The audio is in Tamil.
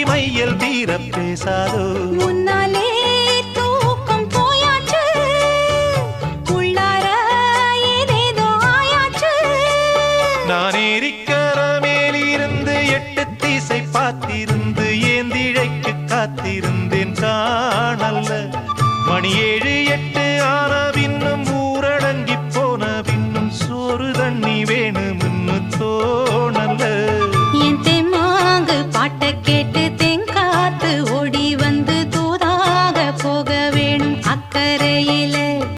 மையல் தீர பேசாதோ முன்னாலே தூக்கம் போயாச்சு உள்ளார ஏதேதோ ஆயாச்சு நான் ஏரிக்கர மேலிருந்து 8 திசை பார்த்திருந்து ஏந்திழைக்கு காத்திருந்தேன் காணல்ல மணி 7